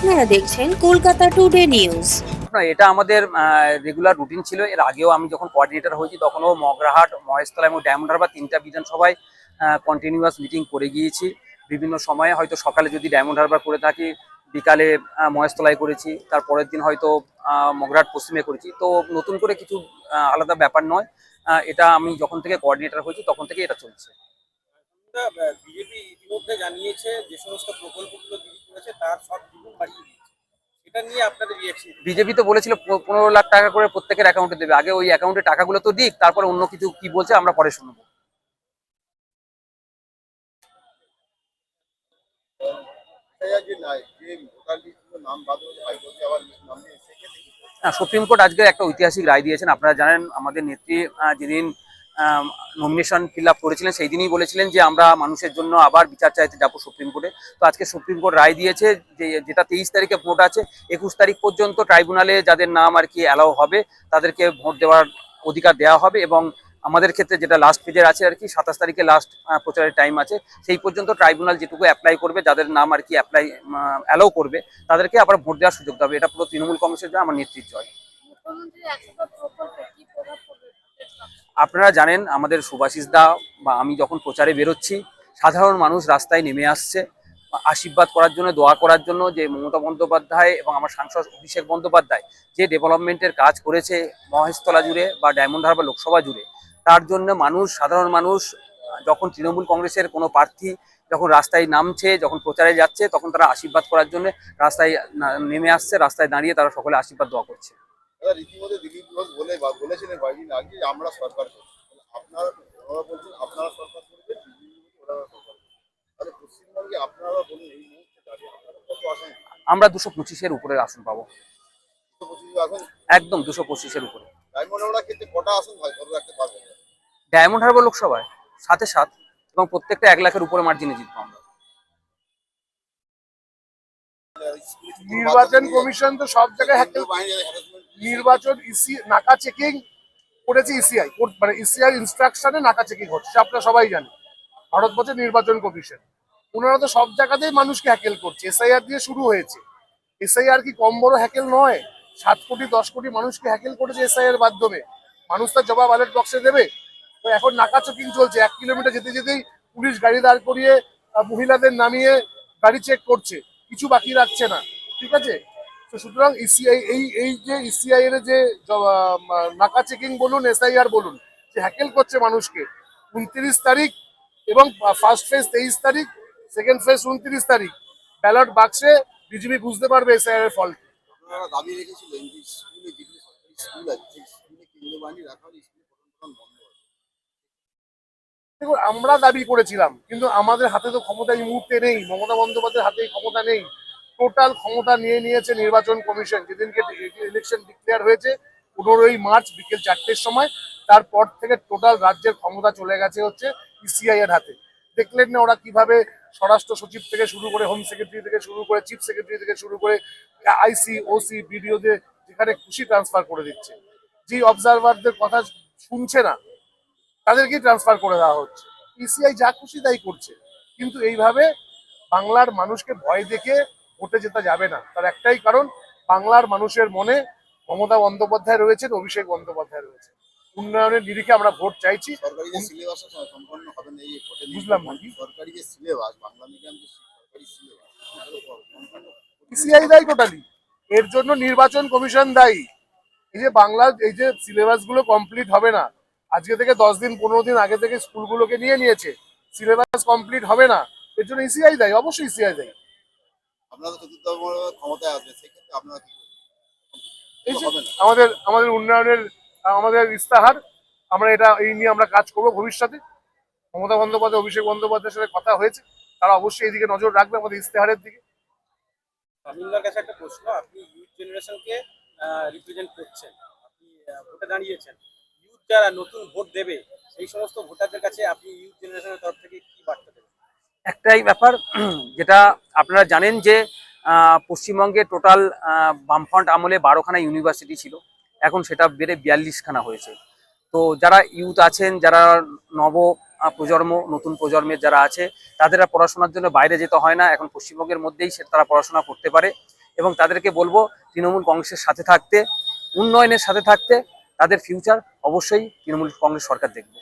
আপনারা দেখছেন Kolkata today news. না, এটা আমাদের রেগুলার রুটিন ছিল। এর আগেও আমি যখন কোঅর্ডিনেটর হয়েছি তখনও মগরাহাট, মহেশতলা এবং ডায়মন্ড হারবার ৩টা বিধানসভায় কন্টিনিউয়াস মিটিং করে গিয়েছি। বিভিন্ন সময়ে হয়তো সকালে যদি ডায়মন্ড হারবার করে থাকি, বিকালে মহেশতলায় করেছি, তার পরের দিন হয়তো মগরাহাট পশ্চিমে করেছি। তো নতুন করে কিছু আলাদা ব্যাপার নয়। এটা আমি যখন থেকে কোঅর্ডিনেটর হয়েছি তখন থেকে এটা চলছে। বিজেপি ইতিমধ্যে জানিয়েছে যে সমস্ত প্রকল্পগুলো বিলি করেছে তার সব দ্বিগুণ বাড়িয়ে দিয়েছে। এটা নিয়ে আপনাদের রিয়াকশন? বিজেপি তো বলেছিল ১৫ লাখ টাকা করে প্রত্যেকের অ্যাকাউন্টে দেবে। আগে ওই অ্যাকাউন্টে টাকাগুলো তো দিক, তারপরে অন্য কিছু কি বলছে আমরা পরে শুনবো। হ্যাঁ, সুপ্রিম কোর্ট আজকে একটা ঐতিহাসিক রায় দিয়েছেন। আপনারা জানেন আমাদের নেত্রী যেদিন নমিনেশন ফিল আপ করেছিলেন সেই দিনই বলেছিলেন যে আমরা মানুষের জন্য আবার বিচার চাইতে যাবো সুপ্রিম কোর্টে। তো আজকে সুপ্রিম কোর্ট রায় দিয়েছে যে যেটা 23 তারিখে ভোট আছে, 21 তারিখ পর্যন্ত ট্রাইব্যুনালে যাদের নাম আর কি অ্যালাউ হবে তাদেরকে ভোট দেওয়ার অধিকার দেওয়া হবে। এবং আমাদের ক্ষেত্রে যেটা লাস্ট পেজের আছে আর কি, 27 তারিখে লাস্ট প্রচারের টাইম আছে, সেই পর্যন্ত ট্রাইব্যুনাল যেটুকু অ্যাপ্লাই করবে, যাদের নাম আর কি অ্যালাউ করবে, তাদেরকে আবার ভোট দেওয়ার সুযোগ দেবে। এটা পুরো তৃণমূল কংগ্রেসের জয়, আমার নেত্রীর জয়। আপনারা জানেন আমাদের সুভাষিস দা বা আমি যখন প্রচারে বেরোচ্ছি, সাধারণ মানুষ রাস্তায় নেমে আসছে আশীর্বাদ করার জন্য, দোয়া করার জন্য যে মমতা বন্দ্যোপাধ্যায় এবং আমার সাংসদ অভিষেক বন্দ্যোপাধ্যায় যে ডেভেলপমেন্টের কাজ করেছে মহেশতলা জুড়ে বা ডায়মন্ড হারবার লোকসভা জুড়ে, তার জন্য মানুষ, সাধারণ মানুষ যখন তৃণমূল কংগ্রেসের কোনো প্রার্থী যখন রাস্তায় নামছে, যখন প্রচারে যাচ্ছে, তখন তারা আশীর্বাদ করার জন্য রাস্তায় নেমে আসছে, রাস্তায় দাঁড়িয়ে তারা সকলে আশীর্বাদ দোয়া করছে। রীতিমতো দিলীপ ঘোষ বলেছিলেন কয়েকদিন আগে আমরা সরকার করছি, আপনারা ওরা বলছেন আপনারা সরকার করবেন, ওরা সরকার করবে। তাহলে পশ্চিমবঙ্গে আপনারা বলুন এই মুহূর্তে দাঁড়িয়ে আপনারা কত আসন? আমরা 225-এর উপরে আসন পাবো। 225 আসন? একদম 225-এর উপরে। ডায়মন্ড হারবার ক্ষেত্রে কটা আসন হয় ধরে রাখতে পারবেন? ডায়মন্ড হারবার লোকসভায় 7-এ 7 এবং প্রত্যেকটা 1 লাখের উপরে মার্জিনে জিতবো আমরা। নির্বাচন কমিশন তো সব জায়গায় নির্বাচন নাকা চেকিং করেছে ইসিআই, মানে ইসিআই ইনস্ট্রাকশনে নাকা চেকিং হচ্ছে, আপনারা সবাই জানেন। ভারতবর্ষের নির্বাচন কমিশন ওনারা তো সব জায়গাতেই মানুষকে হ্যাকেল করছে। এসআইআর দিয়ে শুরু হয়েছে। এসআইআর কি কম বড় হ্যাকেল নয়? 7 কোটি 10 কোটি মানুষকে হ্যাকেল করেছে এসআইআর মাধ্যমে। মানুষ তার জবাব ব্যালট বক্সে দেবে। তো এখন নাকা চেকিং চলছে। 1 কিলোমিটার যেতে যেতেই পুলিশ গাড়ি দাঁড় করিয়ে মহিলাদের নামিয়ে গাড়ি চেক করছে, কিছু বাকি রাখছে না। ঠিক আছে, তো সুতরাং ইসিআই এই যে ইসিআই এর যে নাকা চেকিং বলুন, এসআইআর বলুন, যে হ্যাকেল করছে মানুষকে। 29 তারিখ এবং ফার্স্ট ফেজ 23 তারিখ, সেকেন্ড ফেজ 29 তারিখ ব্যালট বাক্সে বিজেপি বুঝতে পারবে এসআইআর এর ফল। আপনারা দাবি রেখেছিলেন যে স্কুলে যেগুলো সরকারি স্কুল আছে সেই স্কুলে কেন্দ্র বাহিনী রাখা হলে স্কুলে পঠন বন্ধ হবে। দেখুন, আমরা দাবি করেছিলাম, কিন্তু আমাদের হাতে তো ক্ষমতা এই মুহূর্তে নেই। মমতা বন্দ্যোপাধ্যায়ের হাতে ক্ষমতা নেই। টোটাল ক্ষমতা নিয়ে নিয়েছে নির্বাচন কমিশন। যেদিনকে ইলেকশন ডিক্লেয়ার হয়েছে 15ই মার্চ বিকেল 4টের সময়, তারপর থেকে টোটাল রাজ্যের ক্ষমতা চলে গেছে হচ্ছে ইসিআই এর হাতে। দেখলেন না ওরা কিভাবে স্বরাষ্ট্র সচিব থেকে শুরু করে, হোম সেক্রেটারি থেকে শুরু করে, চিফ সেক্রেটারি থেকে শুরু করে, আইসি ওসি বিডিওদের যেখানে খুশি ট্রান্সফার করে দিচ্ছে। যে অবজারভারদের কথা শুনছে না তাদেরকেই ট্রান্সফার করে দেওয়া হচ্ছে। ইসিআই যা খুশি তাই করছে। কিন্তু এইভাবে বাংলার মানুষকে ভয় দেখে ভোটে যেতে যাবে না। তার একটাই কারণ, বাংলার মানুষের মনে মমতা বন্দ্যোপাধ্যায় রয়েছেন, অভিষেক বন্দ্যোপাধ্যায় রয়েছে। উন্নয়নের নিরিখে আমরা ভোট চাইছি। সরকারি যে সিলেবাস সম্পন্ন হবে না এই ভোটে, বুঝলাম না। সরকারি যে সিলেবাস, বাংলা মিডিয়াম যে সরকারি সিলেবাস, ইসিআই দায়ী টোটালি। এর জন্য নির্বাচন কমিশন দায়ী। এই যে বাংলার এই যে সিলেবাস গুলো কমপ্লিট হবে না, আজকে থেকে 10 দিন 15 দিন আগে থেকে স্কুলগুলোকে নিয়ে নিয়েছে, সিলেবাস কমপ্লিট হবে না, এর জন্য ইসিআই দায়ী, অবশ্যই ইসিআই দায়ী। আপনারা চতুর্থ ক্ষমতায় আসবে, সেক্ষেত্রে আপনারা কি এই যে হবে না? আমাদের আমাদের উন্নয়নের আমাদের ইস্তাহার, আমরা এটা এই নিয়ে আমরা কাজ করব ভবিষ্যতে। মমতা বন্দ্যোপাধ্যায়, অভিষেক বন্দ্যোপাধ্যায়ের সাথে কথা হয়েছে, তারা অবশ্যই এইদিকে নজর রাখবে, আমাদের ইস্তেহারের দিকে। আমিনুল্লাহর কাছে একটা প্রশ্ন, আপনি ইউথ জেনারেশনকে রিপ্রেজেন্ট করছেন, আপনি ভোটে দাঁড়িয়েছেন। ইউথ যারা নতুন ভোট দেবে সেই সমস্ত ভোটারদের কাছে আপনি ইউথ জেনারেশনের তরফ থেকে কি বার্তা দেবেন? একটাই ব্যাপার, যেটা আপনারা জানেন যে পশ্চিমবঙ্গে টোটাল বামফ্রন্ট আমলে 12খানা ইউনিভার্সিটি ছিল, এখন সেটা বেড়ে 42খানা হয়েছে। তো যারা ইউথ আছেন, যারা নব প্রজন্ম, নতুন প্রজন্মের যারা আছে, তাদের আর পড়াশোনার জন্য বাইরে যেতে হয় না। এখন পশ্চিমবঙ্গের মধ্যেই তারা পড়াশোনা করতে পারে এবং তাদেরকে বলবো তৃণমূল কংগ্রেসের সাথে থাকতে, উন্নয়নের সাথে থাকতে। তাদের ফিউচার অবশ্যই তৃণমূল কংগ্রেস সরকার দেখবে।